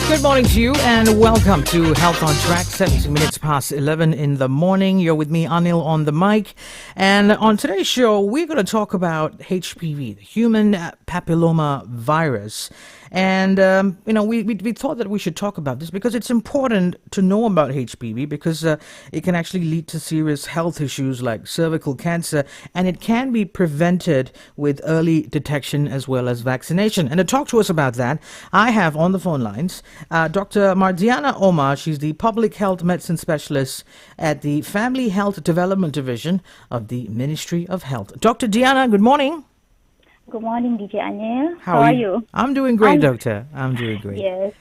Good morning to you and welcome to Health on Track, 17 minutes past 11 in the morning. You're with me, Anil, on the mic. And on today's show, we're going to talk about HPV, the human papilloma virus. And, we thought that we should talk about this because it's important to know about HPV because it can actually lead to serious health issues like cervical cancer, and it can be prevented with early detection as well as vaccination. And to talk to us about that, I have on the phone lines Dr. Mardiana Omar. She's the Public Health Medicine Specialist at the Family Health Development Division of the Ministry of Health. Dr. Diana, good morning. Good morning, DJ Anil. How are you? I'm doing great, Doctor. I'm doing great. Yes.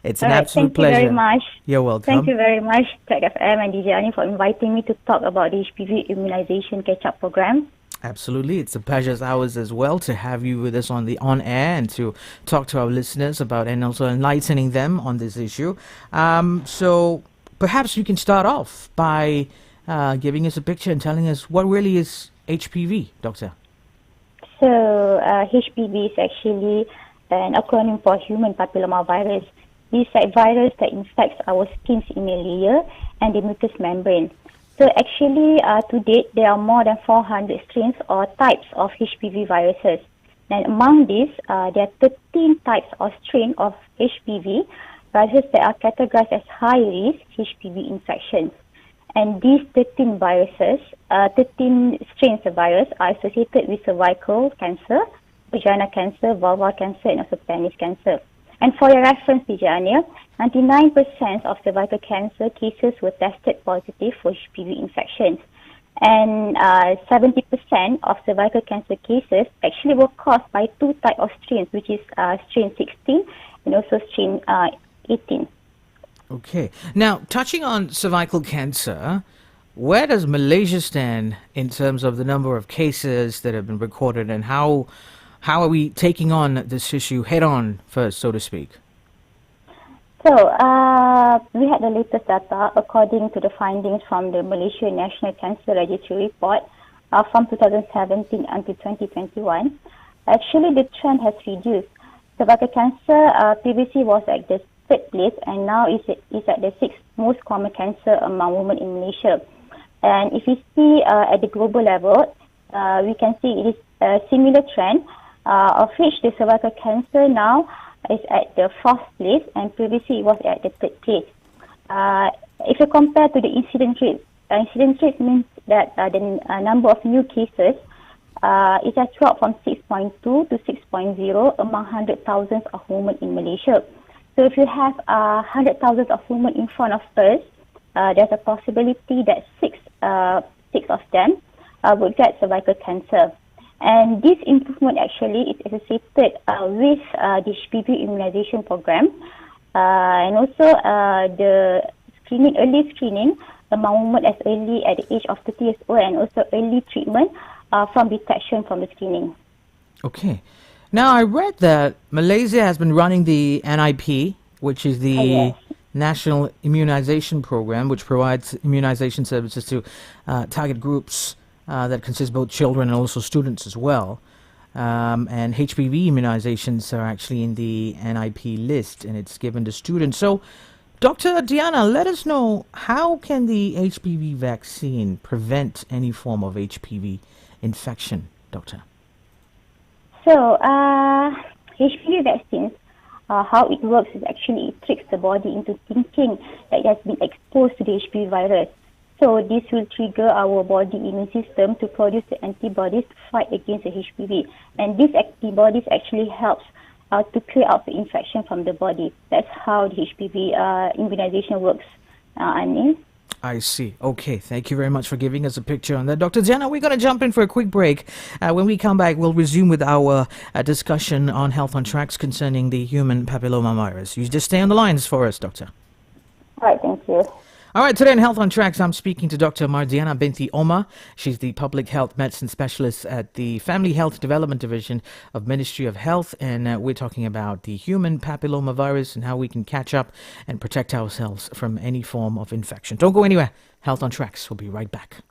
It's an absolute pleasure. Thank you very much. You're welcome. Thank you very much, TRAXXfm and DJ Anil, for inviting me to talk about the HPV immunization catch-up program. Absolutely. It's a pleasure's ours as well to have you with us on air and to talk to our listeners about and also enlightening them on this issue. So perhaps you can start off by giving us a picture and telling us what really is HPV, Doctor. So HPV is actually an acronym for human papilloma virus. It's a virus that infects our skin's inner layer and the mucous membrane. So actually, to date, there are more than 400 strains or types of HPV viruses. And among these, there are 13 types or strains of HPV viruses that are categorized as high-risk HPV infections. And these 13 strains of virus are associated with cervical cancer, vagina cancer, vulvar cancer, and also penis cancer. And for your reference, DJ Anil, 99% of cervical cancer cases were tested positive for HPV infections. And 70% of cervical cancer cases actually were caused by two types of strains, which is strain 16 and also strain 18. Okay. Now, touching on cervical cancer, where does Malaysia stand in terms of the number of cases that have been recorded, and how are we taking on this issue head-on first, so to speak? So, we had the latest data according to the findings from the Malaysia National Cancer Registry report from 2017 until 2021. Actually, the trend has reduced. Cervical cancer previously was at the third place, and now is at the sixth most common cancer among women in Malaysia. And if you see at the global level, we can see it is a similar trend, of which the cervical cancer now is at the fourth place, and previously it was at the third place. If you compare to the incidence rate means that the number of new cases, it has dropped from 6.2 to 6.0 among 100,000 of women in Malaysia. So if you have 100,000 of women in front of us, there's a possibility that six of them would get cervical cancer. And this improvement actually is associated with the HPV immunization program and also the early screening among women as early at the age of 30 years old, and also early treatment from detection from the screening. Okay. Now, I read that Malaysia has been running the NIP, which is the National Immunization Program, which provides immunization services to target groups that consist both children and also students as well. And HPV immunizations are actually in the NIP list, and it's given to students. So Dr. Diana, let us know, how can the HPV vaccine prevent any form of HPV infection, Doctor? So, HPV vaccines, how it works is actually it tricks the body into thinking that it has been exposed to the HPV virus. So this will trigger our body immune system to produce the antibodies to fight against the HPV. And these antibodies actually helps to clear out the infection from the body. That's how the HPV immunization works, Anil. I see. Okay, thank you very much for giving us a picture on that. Dr. Diana, we're going to jump in for a quick break. When we come back, we'll resume with our discussion on Health on Tracks concerning the human papilloma virus. You just stay on the lines for us, Doctor. All right, thank you. All right, today in Health on Tracks, I'm speaking to Dr. Mardiana binti Omar. She's the Public Health Medicine Specialist at the Family Health Development Division of Ministry of Health, and we're talking about the human papilloma virus and how we can catch up and protect ourselves from any form of infection. Don't go anywhere. Health on Tracks. We'll be right back.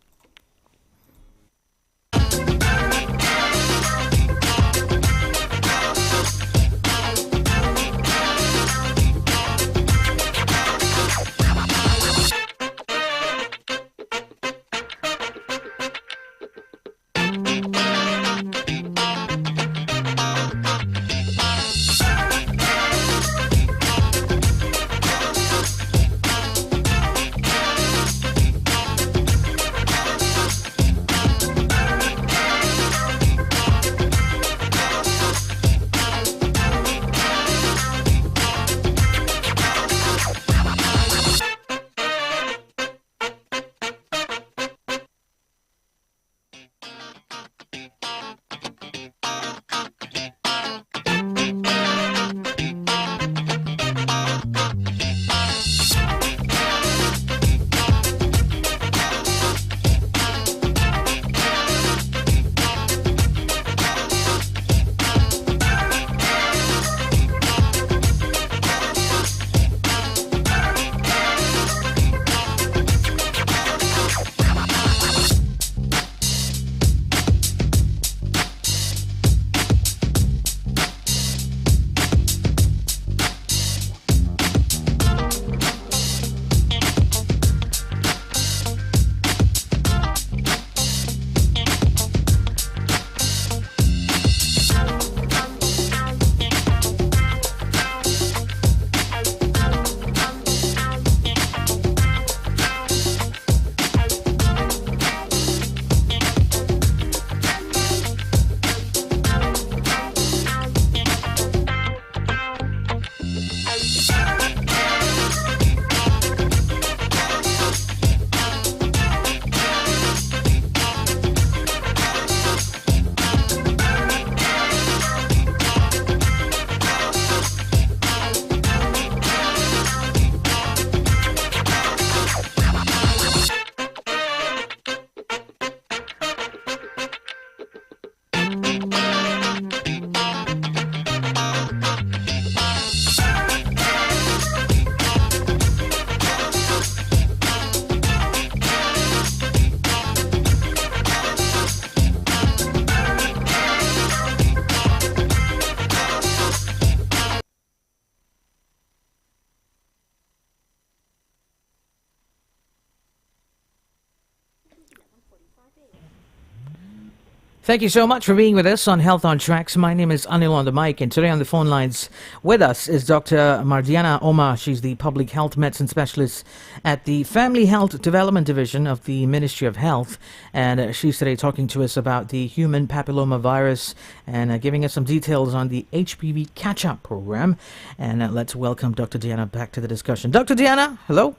Thank you so much for being with us on Health on Tracks. My name is Anil on the mic, and today on the phone lines with us is Dr. Mardiana Omar. She's the Public Health Medicine Specialist at the Family Health Development Division of the Ministry of Health, and she's today talking to us about the human papilloma virus and giving us some details on the HPV catch-up program. And let's welcome Dr. Diana back to the discussion. Dr. Diana, hello.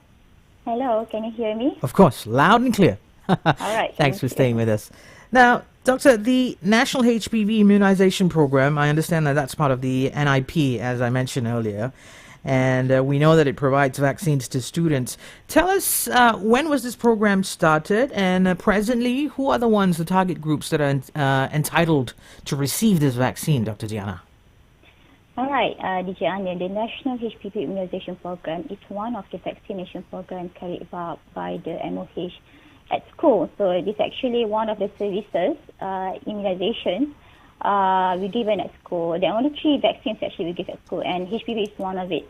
Hello, can you hear me? Of course, loud and clear. All right. Thanks for staying with us. Now, Doctor, the National HPV Immunization Program, I understand that that's part of the NIP, as I mentioned earlier, and we know that it provides vaccines to students. Tell us, when was this program started, and presently, who are the ones, the target groups that are entitled to receive this vaccine, Dr. Diana? All right, DJ Anil, the National HPV Immunization Program is one of the vaccination programs carried out by the MOH at school. So it is actually one of the services, immunization, we given at school. There are only 3 vaccines actually we give at school, and HPV is one of it.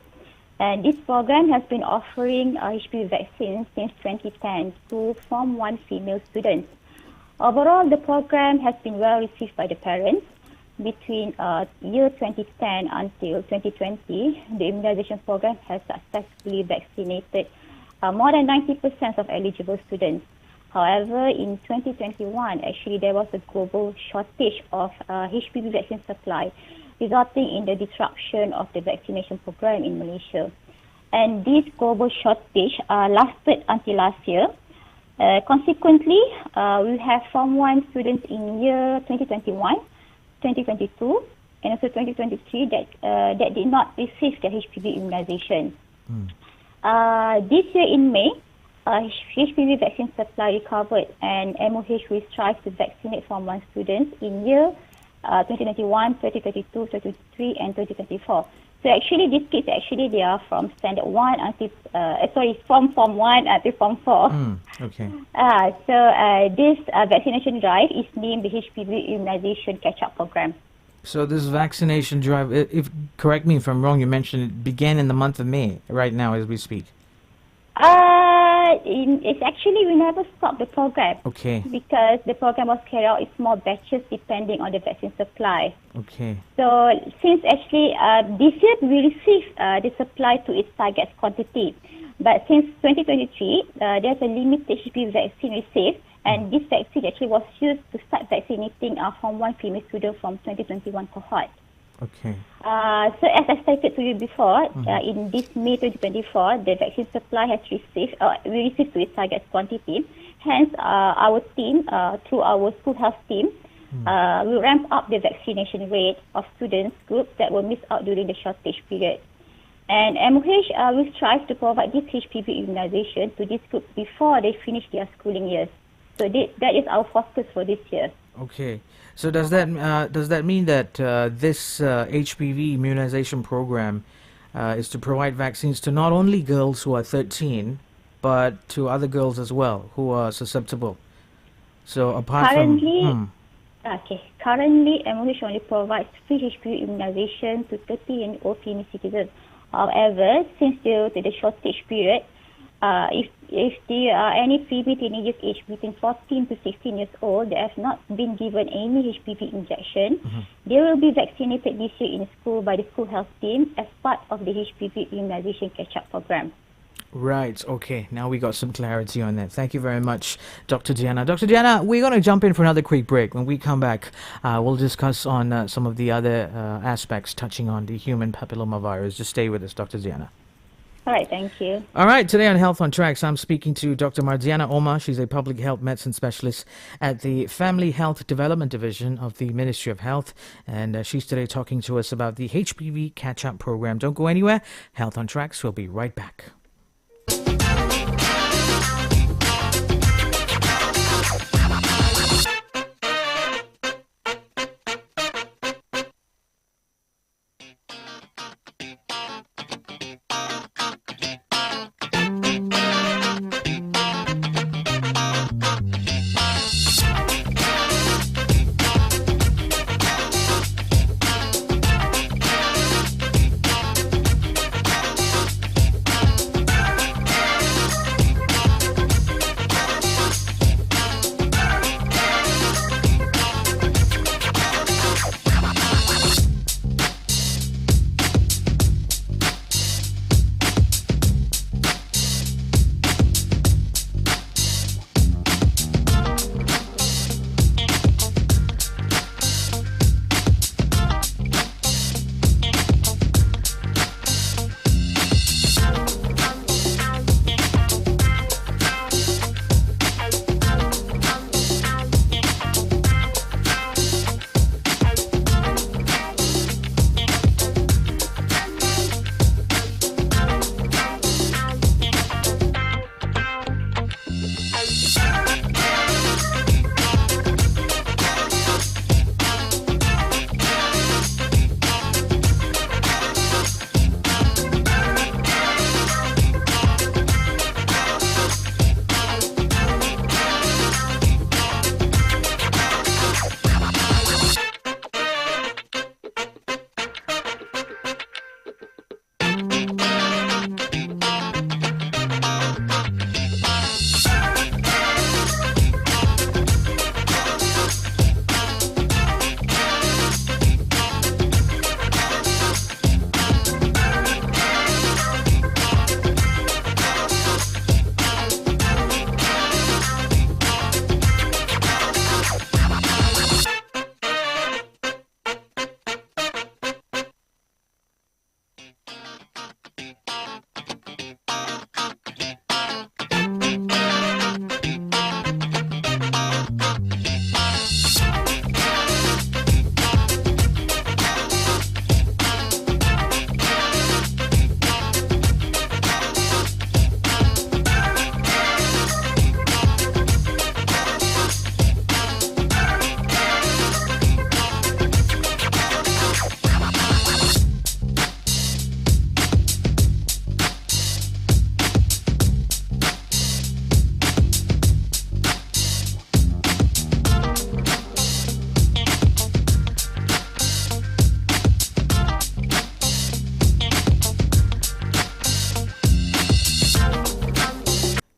And this program has been offering HPV vaccines since 2010 to Form 1 female students. Overall, the program has been well received by the parents. Between year 2010 until 2020, the immunization program has successfully vaccinated more than 90% of eligible students. However, in 2021, actually, there was a global shortage of HPV vaccine supply, resulting in the disruption of the vaccination program in Malaysia. And this global shortage lasted until last year. Consequently, we have Form 1 students in year 2021, 2022, and also 2023 that did not receive the HPV immunization. This year in May, HPV vaccine supply recovered, and MOH will strive to vaccinate Form 1 students in year 2021, 2022, 2023, and 2024. So actually, these kids they are from standard 1 until from Form 1 until Form 4. Okay. This vaccination drive is named the HPV immunization catch-up program. So this vaccination drive, if correct me if I'm wrong, you mentioned it began in the month of May, right now as we speak. It's actually, we never stopped the program. Okay. Because the program was carried out in small batches depending on the vaccine supply. Okay. So since actually this year we received the supply to its target quantity. But since 2023, there's a limited HPV vaccine received, and this vaccine actually was used to start vaccinating Form 1 female students from 2021 cohort. Okay. So as I stated to you before, in this May 2024, the vaccine supply has received to its target quantity. Hence, our team, through our school health team, will ramp up the vaccination rate of students groups that were missed out during the shortage period. And MOH will strive to provide this HPV immunization to this group before they finish their schooling years. So that is our focus for this year. Okay. So does that mean that this HPV immunization program is to provide vaccines to not only girls who are 13, but to other girls as well who are susceptible? So apart currently, MOH only provides free HPV immunization to 30-year-old female citizens. However, since the shortage period, if there are any female teenagers aged between 14 to 16 years old that have not been given any HPV injection, they will be vaccinated this year in school by the school health team as part of the HPV immunization catch-up program. Right. Okay. Now we got some clarity on that. Thank you very much, Dr. Diana. Dr. Diana, we're going to jump in for another quick break. When we come back, we'll discuss on some of the other aspects touching on the human papillomavirus. Just stay with us, Dr. Diana. All right, thank you. All right, today on Health on TRAXX, I'm speaking to Dr. Mardiana Omar. She's a public health medicine specialist at the Family Health Development Division of the Ministry of Health. And she's today talking to us about the HPV catch-up program. Don't go anywhere. Health on TRAXX, we'll be right back.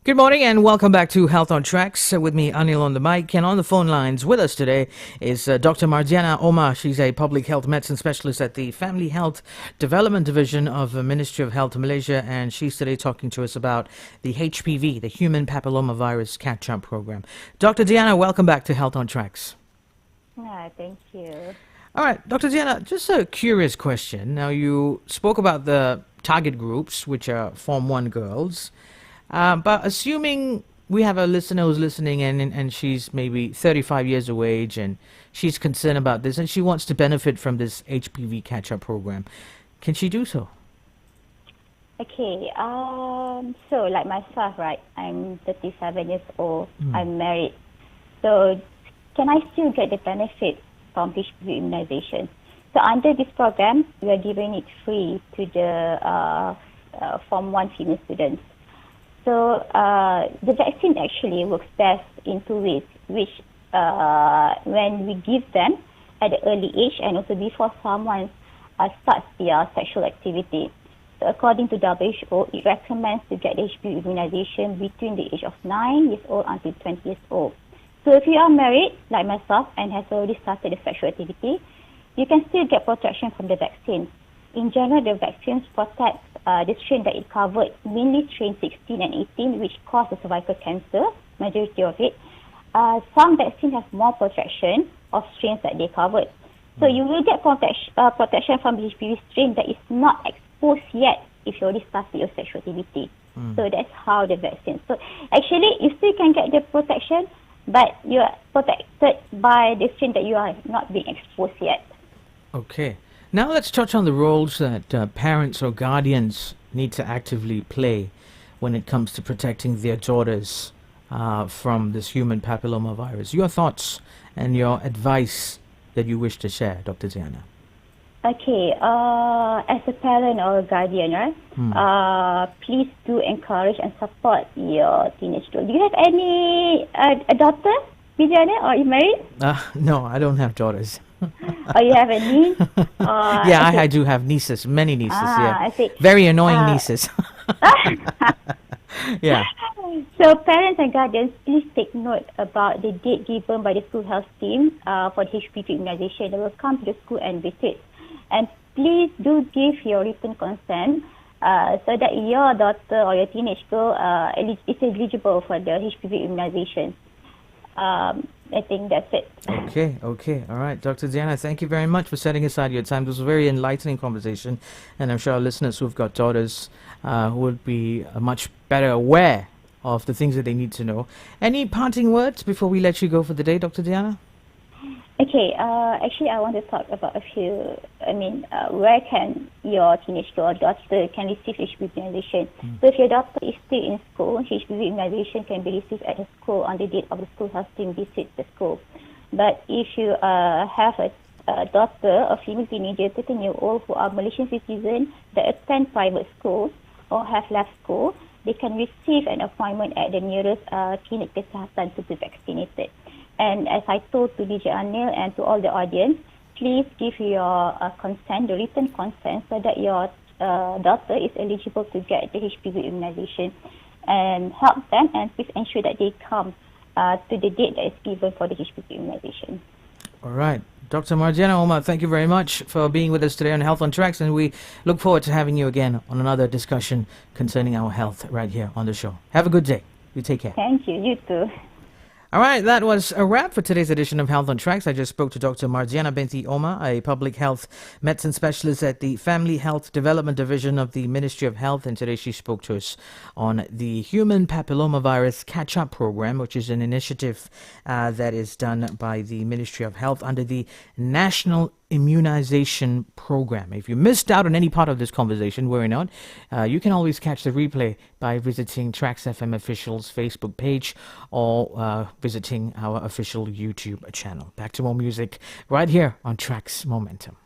Good morning and welcome back to Health on Tracks with me, Anil, on the mic. And on the phone lines with us today is Dr. Mardiana Omar. She's a public health medicine specialist at the Family Health Development Division of the Ministry of Health Malaysia. And she's today talking to us about the HPV, the Human Papillomavirus Catch-up Program. Dr. Diana, welcome back to Health on Tracks. Thank you. All right, Dr. Diana, just a curious question. Now, you spoke about the target groups, which are Form 1 girls. But assuming we have a listener who's listening and she's maybe 35 years of age and she's concerned about this and she wants to benefit from this HPV catch-up program, can she do so? Okay, so like myself, right, I'm 37 years old, I'm married. So can I still get the benefit from HPV immunization? So under this program, we are giving it free to the Form 1 female students. So the vaccine actually works best in 2 ways, which when we give them at the early age and also before someone starts their sexual activity. So according to WHO, it recommends to get HPV immunization between the age of 9 years old until 20 years old. So if you are married, like myself, and has already started the sexual activity, you can still get protection from the vaccine. In general, the vaccines protect the strain that it covered, mainly strain 16 and 18, which cause the cervical cancer, majority of it. Some vaccines have more protection of strains that they covered. So you will get protection from the HPV strain that is not exposed yet if you already started your sexual activity. So that's how the vaccine. So actually, you still can get the protection, but you are protected by the strain that you are not being exposed yet. Okay. Now let's touch on the roles that parents or guardians need to actively play when it comes to protecting their daughters from this human papillomavirus. Your thoughts and your advice that you wish to share, Dr. Diana. Okay, as a parent or a guardian, please do encourage and support your teenage daughter. Do you have any a daughter, Diana, or are you married? No, I don't have daughters. Or you have a niece? Yeah, I do have nieces, many nieces. Yeah, I see. Very annoying nieces. Yeah. So parents and guardians, please take note about the date given by the school health team for the HPV immunization. They will come to the school and visit. And please do give your written consent so that your daughter or your teenage girl is eligible for the HPV immunization. I think that's it. Okay. All right. Dr. Diana, thank you very much for setting aside your time. This was a very enlightening conversation, and I'm sure our listeners who've got daughters would be much better aware of the things that they need to know. Any parting words before we let you go for the day, Dr. Diana? Okay, actually I want to talk about a few, where can your teenage girl or daughter can receive HPV immunization. So if your daughter is still in school, HPV immunization can be received at the school on the date of the school health team visits the school. But if you have a daughter, a female teenager, 13-year-old who are Malaysian citizens that attend private schools or have left school, they can receive an appointment at the nearest clinic kesihatan to be vaccinated. And as I told to DJ Anil and to all the audience, please give your consent, the written consent, so that your daughter is eligible to get the HPV immunization, and help them and please ensure that they come to the date that is given for the HPV immunization. All right. Dr. Mardiana Omar, thank you very much for being with us today on Health on Tracks, and we look forward to having you again on another discussion concerning our health right here on the show. Have a good day. You take care. Thank you. You too. All right, that was a wrap for today's edition of Health on Tracks. I just spoke to Dr. Mardiana binti Omar, a public health medicine specialist at the Family Health Development Division of the Ministry of Health, and today she spoke to us on the Human Papillomavirus Catch-up Program, which is an initiative that is done by the Ministry of Health under the National Immunization Program. If you missed out on any part of this conversation, worry not. You can always catch the replay by visiting TRAXXfm official's Facebook page or visiting our official YouTube channel. Back to more music right here on TRAXX Momentum.